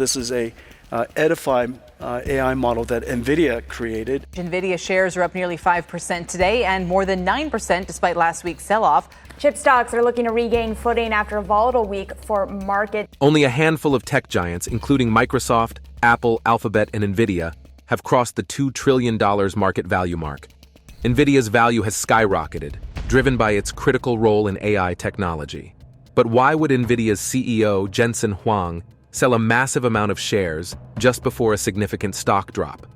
This is a edified AI model that Nvidia created. Nvidia shares are up nearly 5% today and more than 9% despite last week's sell-off. Chip stocks are looking to regain footing after a volatile week for markets. Only a handful of tech giants, including Microsoft, Apple, Alphabet, and Nvidia, have crossed the $2 trillion market value mark. Nvidia's value has skyrocketed, driven by its critical role in AI technology. But why would Nvidia's CEO, Jensen Huang, sell a massive amount of shares just before a significant stock drop?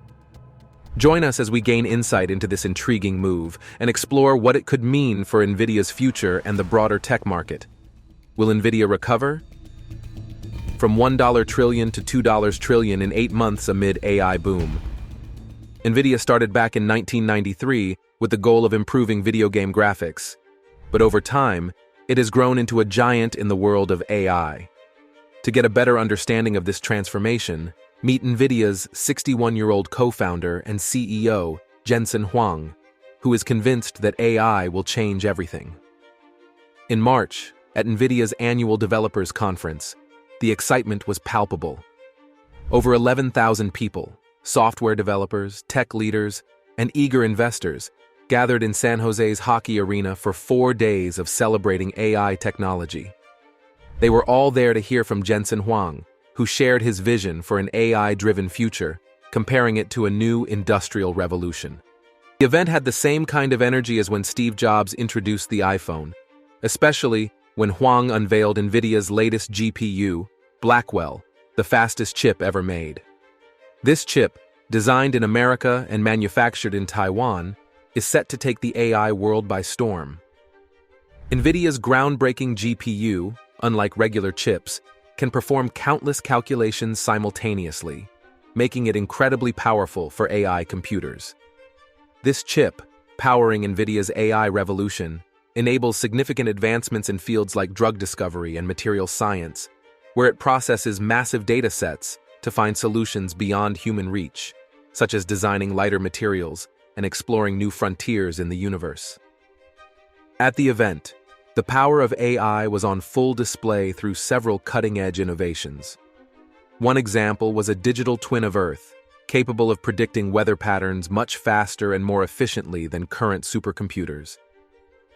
Join us as we gain insight into this intriguing move and explore what it could mean for Nvidia's future and the broader tech market. Will Nvidia recover? From $1 trillion to $2 trillion in 8 months amid AI boom. Nvidia started back in 1993 with the goal of improving video game graphics. But over time, it has grown into a giant in the world of AI. To get a better understanding of this transformation, meet Nvidia's 61-year-old co-founder and CEO, Jensen Huang, who is convinced that AI will change everything. In March, at Nvidia's annual developers conference, the excitement was palpable. Over 11,000 people, software developers, tech leaders, and eager investors, gathered in San Jose's hockey arena for 4 days of celebrating AI technology. They were all there to hear from Jensen Huang, who shared his vision for an AI-driven future, comparing it to a new industrial revolution. The event had the same kind of energy as when Steve Jobs introduced the iPhone, especially when Huang unveiled Nvidia's latest GPU, Blackwell, the fastest chip ever made. This chip, designed in America and manufactured in Taiwan, is set to take the AI world by storm. Nvidia's groundbreaking GPU, unlike regular chips, can perform countless calculations simultaneously, making it incredibly powerful for AI computers. This chip, powering Nvidia's AI revolution, enables significant advancements in fields like drug discovery and material science, where it processes massive data sets to find solutions beyond human reach, such as designing lighter materials and exploring new frontiers in the universe. At the event, the power of AI was on full display through several cutting-edge innovations. One example was a digital twin of Earth, capable of predicting weather patterns much faster and more efficiently than current supercomputers.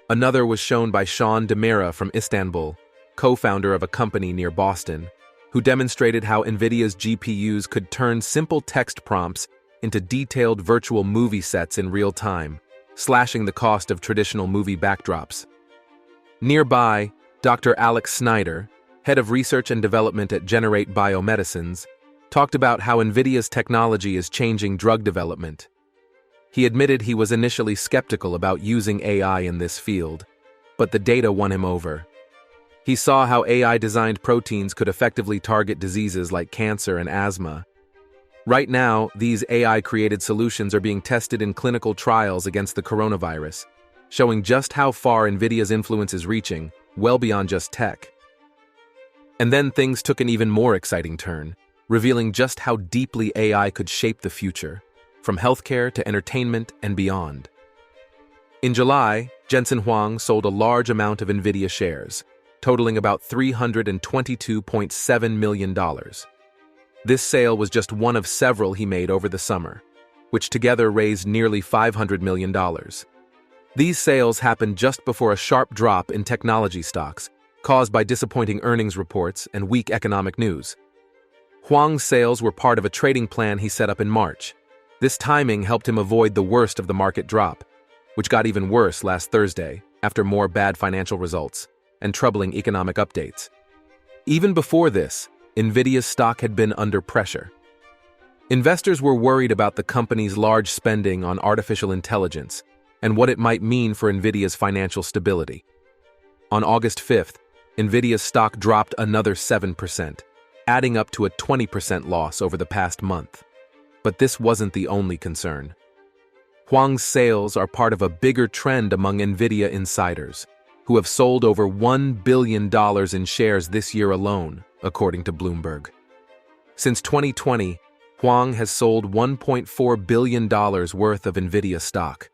Another was shown by Sean Demira from Istanbul, co-founder of a company near Boston, who demonstrated how Nvidia's GPUs could turn simple text prompts into detailed virtual movie sets in real time, slashing the cost of traditional movie backdrops. Nearby, Dr. Alex Snyder, head of research and development at Generate Biomedicines, talked about how Nvidia's technology is changing drug development. He admitted he was initially skeptical about using AI in this field, but the data won him over. He saw how AI-designed proteins could effectively target diseases like cancer and asthma. Right now, these AI-created solutions are being tested in clinical trials against the coronavirus, showing just how far Nvidia's influence is reaching, well beyond just tech. And then things took an even more exciting turn, revealing just how deeply AI could shape the future, from healthcare to entertainment and beyond. In July, Jensen Huang sold a large amount of Nvidia shares, totaling about $322.7 million. This sale was just one of several he made over the summer, which together raised nearly $500 million. These sales happened just before a sharp drop in technology stocks, caused by disappointing earnings reports and weak economic news. Huang's sales were part of a trading plan he set up in March. This timing helped him avoid the worst of the market drop, which got even worse last Thursday after more bad financial results and troubling economic updates. Even before this, Nvidia's stock had been under pressure. Investors were worried about the company's large spending on artificial intelligence and what it might mean for Nvidia's financial stability. On August 5th, Nvidia's stock dropped another 7%, adding up to a 20% loss over the past month. But this wasn't the only concern. Huang's sales are part of a bigger trend among Nvidia insiders, who have sold over $1 billion in shares this year alone, according to Bloomberg. Since 2020, Huang has sold $1.4 billion worth of Nvidia stock.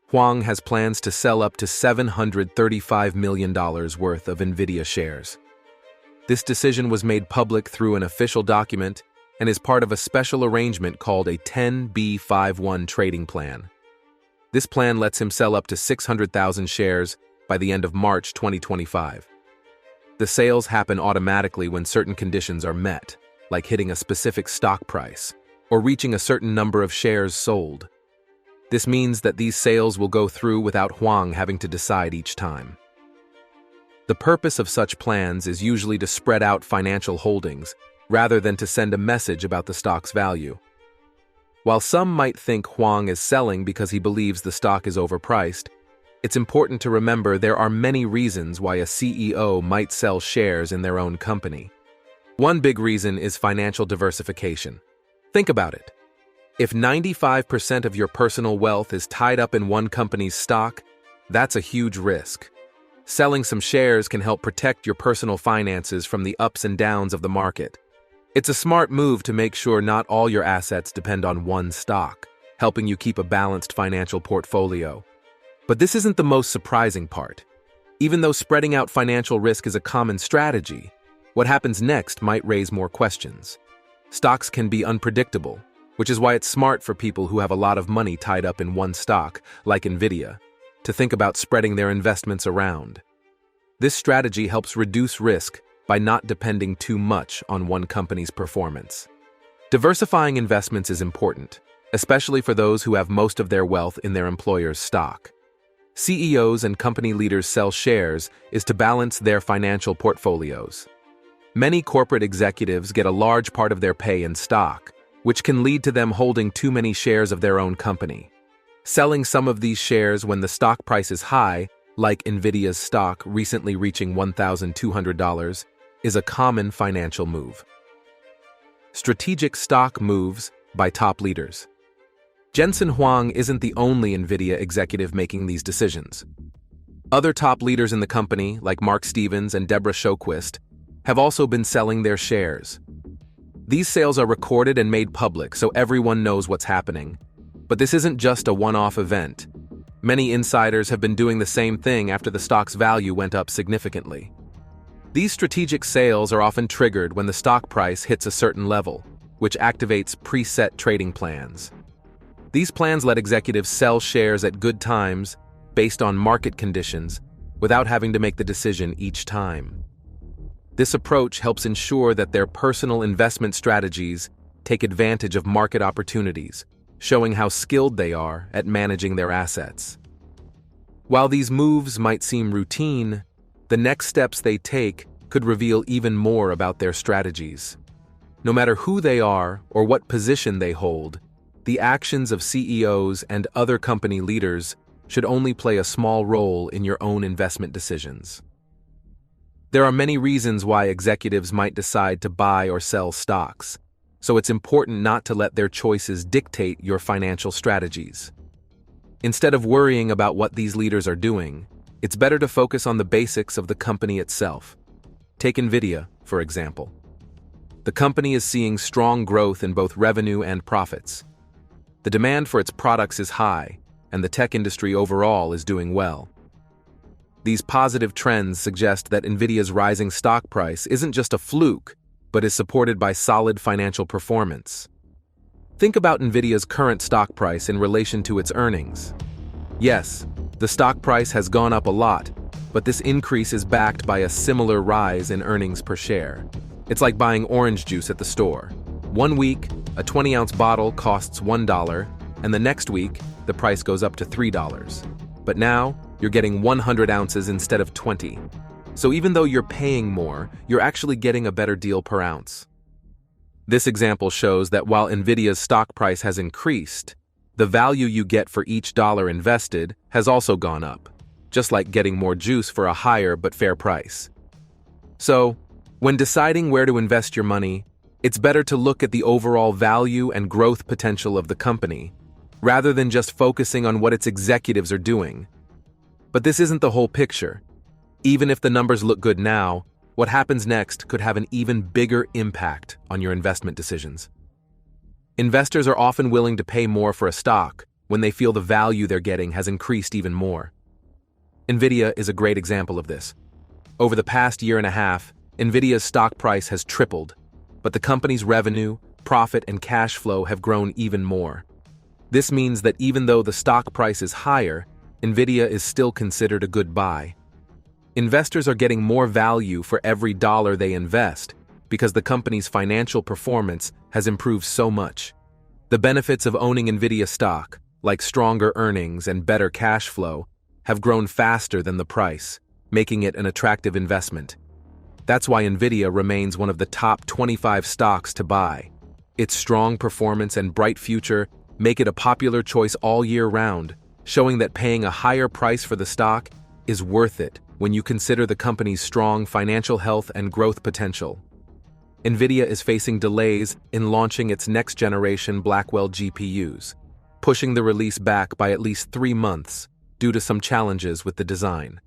Huang has plans to sell up to $735 million worth of Nvidia shares. This decision was made public through an official document and is part of a special arrangement called a 10b5-1 trading plan. This plan lets him sell up to 600,000 shares by the end of March 2025. The sales happen automatically when certain conditions are met, like hitting a specific stock price or reaching a certain number of shares sold. This means that these sales will go through without Huang having to decide each time. The purpose of such plans is usually to spread out financial holdings rather than to send a message about the stock's value. While some might think Huang is selling because he believes the stock is overpriced, it's important to remember there are many reasons why a CEO might sell shares in their own company. One big reason is financial diversification. Think about it. If 95% of your personal wealth is tied up in one company's stock, that's a huge risk. Selling some shares can help protect your personal finances from the ups and downs of the market. It's a smart move to make sure not all your assets depend on one stock, helping you keep a balanced financial portfolio. But this isn't the most surprising part. Even though spreading out financial risk is a common strategy, what happens next might raise more questions. Stocks can be unpredictable, which is why it's smart for people who have a lot of money tied up in one stock, like Nvidia, to think about spreading their investments around. This strategy helps reduce risk by not depending too much on one company's performance. Diversifying investments is important, especially for those who have most of their wealth in their employer's stock. CEOs and company leaders sell shares is to balance their financial portfolios. Many corporate executives get a large part of their pay in stock, which can lead to them holding too many shares of their own company. Selling some of these shares when the stock price is high, like Nvidia's stock recently reaching $1,200, is a common financial move. Strategic stock moves by top leaders. Jensen Huang isn't the only Nvidia executive making these decisions. Other top leaders in the company, like Mark Stevens and Deborah Shoquist, have also been selling their shares. These sales are recorded and made public so everyone knows what's happening. But this isn't just a one-off event. Many insiders have been doing the same thing after the stock's value went up significantly. These strategic sales are often triggered when the stock price hits a certain level, which activates preset trading plans. These plans let executives sell shares at good times based on market conditions without having to make the decision each time. This approach helps ensure that their personal investment strategies take advantage of market opportunities, showing how skilled they are at managing their assets. While these moves might seem routine, the next steps they take could reveal even more about their strategies. No matter who they are or what position they hold, the actions of CEOs and other company leaders should only play a small role in your own investment decisions. There are many reasons why executives might decide to buy or sell stocks, so it's important not to let their choices dictate your financial strategies. Instead of worrying about what these leaders are doing, it's better to focus on the basics of the company itself. Take Nvidia, for example. The company is seeing strong growth in both revenue and profits. The demand for its products is high, and the tech industry overall is doing well. These positive trends suggest that Nvidia's rising stock price isn't just a fluke, but is supported by solid financial performance. Think about Nvidia's current stock price in relation to its earnings. Yes, the stock price has gone up a lot, but this increase is backed by a similar rise in earnings per share. It's like buying orange juice at the store. One week, a 20-ounce bottle costs $1, and the next week, the price goes up to $3. But now, you're getting 100 ounces instead of 20. So even though you're paying more, you're actually getting a better deal per ounce. This example shows that while Nvidia's stock price has increased, the value you get for each dollar invested has also gone up, just like getting more juice for a higher but fair price. So, when deciding where to invest your money, it's better to look at the overall value and growth potential of the company, rather than just focusing on what its executives are doing. But this isn't the whole picture. Even if the numbers look good now, what happens next could have an even bigger impact on your investment decisions. Investors are often willing to pay more for a stock when they feel the value they're getting has increased even more. Nvidia is a great example of this. Over the past year and a half, Nvidia's stock price has tripled, but the company's revenue, profit, and cash flow have grown even more. This means that even though the stock price is higher, Nvidia is still considered a good buy. Investors are getting more value for every dollar they invest because the company's financial performance has improved so much. The benefits of owning Nvidia stock, like stronger earnings and better cash flow, have grown faster than the price, making it an attractive investment. That's why Nvidia remains one of the top 25 stocks to buy. Its strong performance and bright future make it a popular choice all year round, showing that paying a higher price for the stock is worth it when you consider the company's strong financial health and growth potential. Nvidia is facing delays in launching its next-generation Blackwell GPUs, pushing the release back by at least 3 months due to some challenges with the design.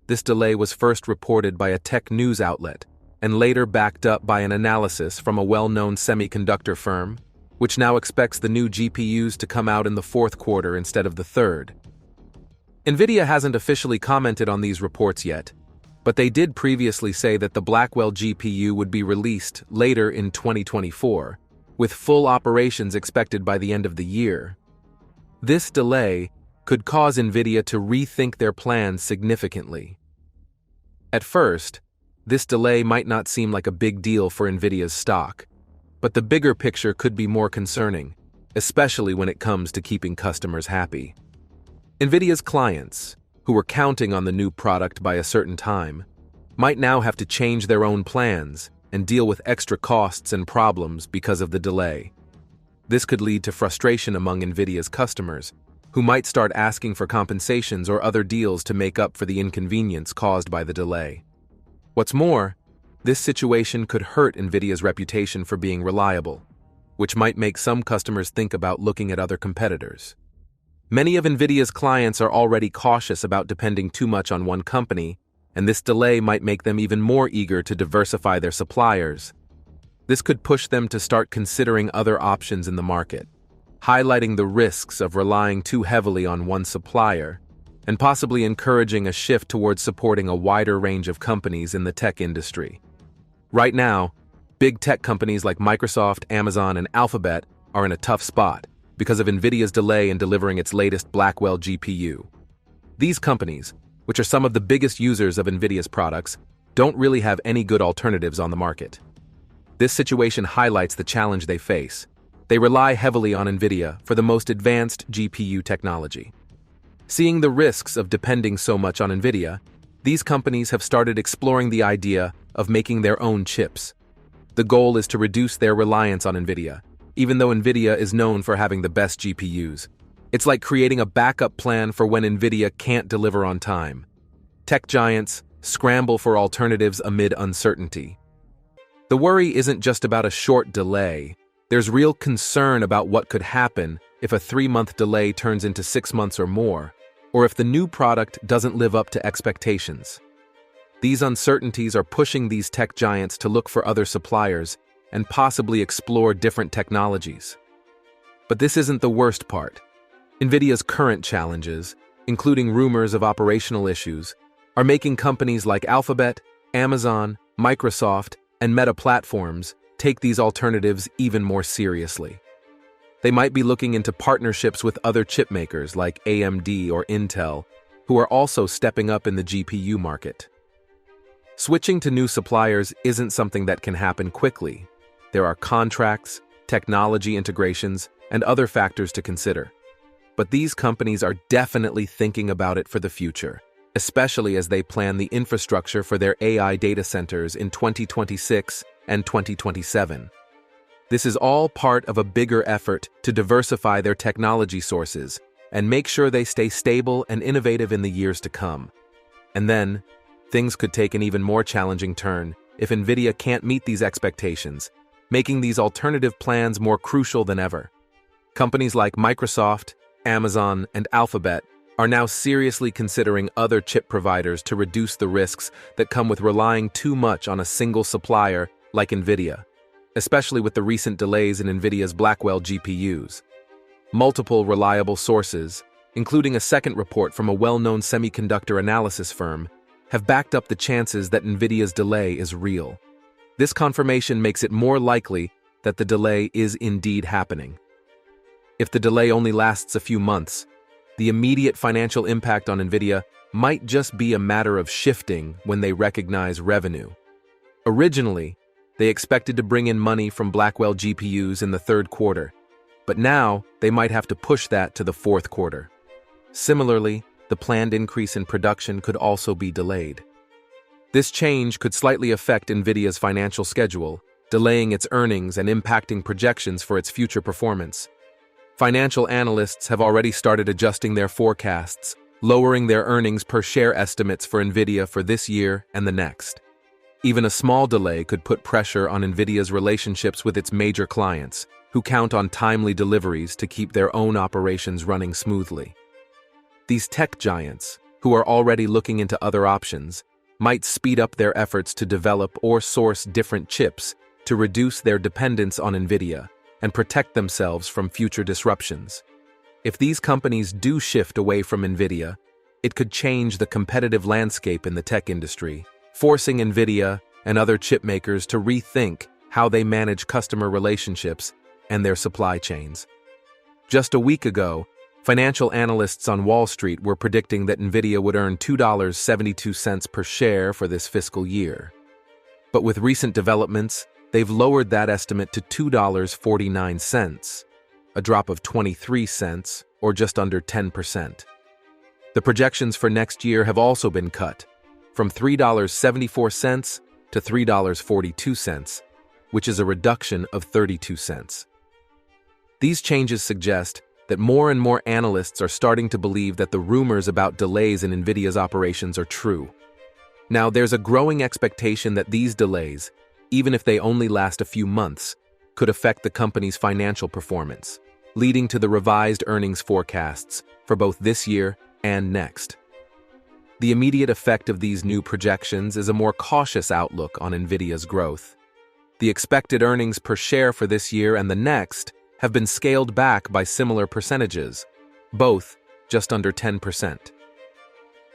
This delay was first reported by a tech news outlet and later backed up by an analysis from a well-known semiconductor firm, which now expects the new GPUs to come out in the fourth quarter instead of the third. Nvidia hasn't officially commented on these reports yet, but they did previously say that the Blackwell GPU would be released later in 2024, with full operations expected by the end of the year. This delay could cause Nvidia to rethink their plans significantly. At first, this delay might not seem like a big deal for Nvidia's stock, but the bigger picture could be more concerning, especially when it comes to keeping customers happy. Nvidia's clients, who were counting on the new product by a certain time, might now have to change their own plans and deal with extra costs and problems because of the delay. This could lead to frustration among Nvidia's customers, who might start asking for compensations or other deals to make up for the inconvenience caused by the delay. What's more, this situation could hurt Nvidia's reputation for being reliable, which might make some customers think about looking at other competitors. Many of Nvidia's clients are already cautious about depending too much on one company, and this delay might make them even more eager to diversify their suppliers. This could push them to start considering other options in the market, highlighting the risks of relying too heavily on one supplier, and possibly encouraging a shift towards supporting a wider range of companies in the tech industry. Right now, big tech companies like Microsoft, Amazon, and Alphabet are in a tough spot because of Nvidia's delay in delivering its latest Blackwell GPU. These companies, which are some of the biggest users of Nvidia's products, don't really have any good alternatives on the market. This situation highlights the challenge they face. They rely heavily on Nvidia for the most advanced GPU technology. Seeing the risks of depending so much on Nvidia, these companies have started exploring the idea of making their own chips. The goal is to reduce their reliance on Nvidia, even though Nvidia is known for having the best GPUs. It's like creating a backup plan for when Nvidia can't deliver on time. Tech giants scramble for alternatives amid uncertainty. The worry isn't just about a short delay. There's real concern about what could happen if a 3-month delay turns into 6 months or more, or if the new product doesn't live up to expectations. These uncertainties are pushing these tech giants to look for other suppliers and possibly explore different technologies. But this isn't the worst part. Nvidia's current challenges, including rumors of operational issues, are making companies like Alphabet, Amazon, Microsoft, and Meta Platforms take these alternatives even more seriously. They might be looking into partnerships with other chip makers like AMD or Intel, who are also stepping up in the GPU market. Switching to new suppliers isn't something that can happen quickly. There are contracts, technology integrations, and other factors to consider. But these companies are definitely thinking about it for the future, especially as they plan the infrastructure for their AI data centers in 2026 and 2027. This is all part of a bigger effort to diversify their technology sources and make sure they stay stable and innovative in the years to come. And then, things could take an even more challenging turn if Nvidia can't meet these expectations, making these alternative plans more crucial than ever. Companies like Microsoft, Amazon, and Alphabet are now seriously considering other chip providers to reduce the risks that come with relying too much on a single supplier like Nvidia, especially with the recent delays in Nvidia's Blackwell GPUs. Multiple reliable sources, including a second report from a well-known semiconductor analysis firm, have backed up the chances that Nvidia's delay is real. This confirmation makes it more likely that the delay is indeed happening. If the delay only lasts a few months, the immediate financial impact on Nvidia might just be a matter of shifting when they recognize revenue. Originally, they expected to bring in money from Blackwell GPUs in the third quarter, but now they might have to push that to the fourth quarter. Similarly, the planned increase in production could also be delayed. This change could slightly affect Nvidia's financial schedule, delaying its earnings and impacting projections for its future performance. Financial analysts have already started adjusting their forecasts, lowering their earnings per share estimates for Nvidia for this year and the next. Even a small delay could put pressure on Nvidia's relationships with its major clients, who count on timely deliveries to keep their own operations running smoothly. These tech giants, who are already looking into other options, might speed up their efforts to develop or source different chips to reduce their dependence on Nvidia and protect themselves from future disruptions. If these companies do shift away from Nvidia, it could change the competitive landscape in the tech industry, forcing Nvidia and other chip makers to rethink how they manage customer relationships and their supply chains. Just a week ago, financial analysts on Wall Street were predicting that Nvidia would earn $2.72 per share for this fiscal year. But with recent developments, they've lowered that estimate to $2.49, a drop of 23 cents, or just under 10%. The projections for next year have also been cut, from $3.74 to $3.42, which is a reduction of 32 cents. These changes suggest that more and more analysts are starting to believe that the rumors about delays in Nvidia's operations are true. Now, there's a growing expectation that these delays, even if they only last a few months, could affect the company's financial performance, leading to the revised earnings forecasts for both this year and next. The immediate effect of these new projections is a more cautious outlook on Nvidia's growth. The expected earnings per share for this year and the next have been scaled back by similar percentages, both just under 10%.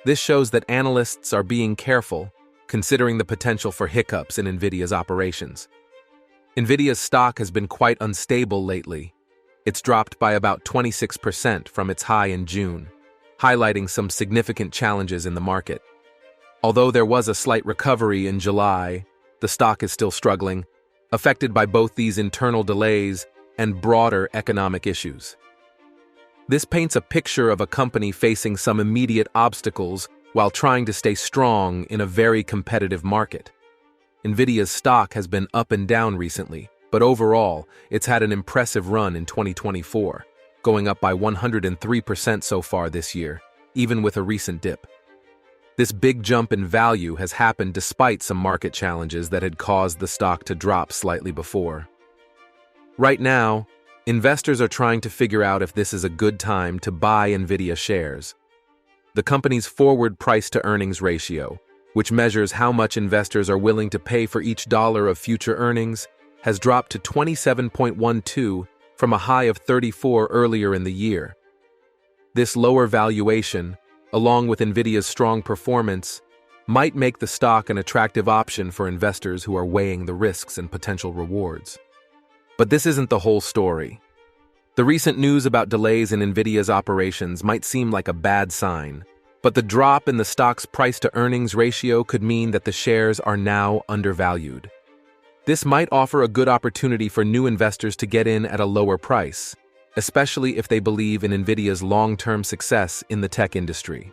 This shows that analysts are being careful, considering the potential for hiccups in Nvidia's operations. Nvidia's stock has been quite unstable lately. It's dropped by about 26% from its high in June, highlighting some significant challenges in the market. Although there was a slight recovery in July, the stock is still struggling, affected by both these internal delays and broader economic issues. This paints a picture of a company facing some immediate obstacles while trying to stay strong in a very competitive market. Nvidia's stock has been up and down recently, but overall, it's had an impressive run in 2024, going up by 103% so far this year, even with a recent dip. This big jump in value has happened despite some market challenges that had caused the stock to drop slightly before. Right now, investors are trying to figure out if this is a good time to buy Nvidia shares. The company's forward price-to-earnings ratio, which measures how much investors are willing to pay for each dollar of future earnings, has dropped to 27.12 from a high of 34 earlier in the year. This lower valuation, along with Nvidia's strong performance, might make the stock an attractive option for investors who are weighing the risks and potential rewards. But this isn't the whole story. The recent news about delays in Nvidia's operations might seem like a bad sign, but the drop in the stock's price-to-earnings ratio could mean that the shares are now undervalued. This might offer a good opportunity for new investors to get in at a lower price, especially if they believe in Nvidia's long-term success in the tech industry.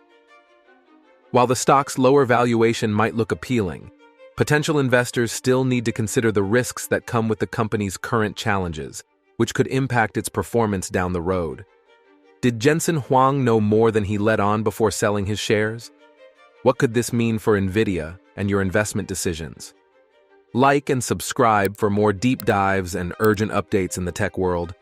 While the stock's lower valuation might look appealing, potential investors still need to consider the risks that come with the company's current challenges, which could impact its performance down the road. Did Jensen Huang know more than he let on before selling his shares? What could this mean for Nvidia and your investment decisions? Like and subscribe for more deep dives and urgent updates in the tech world.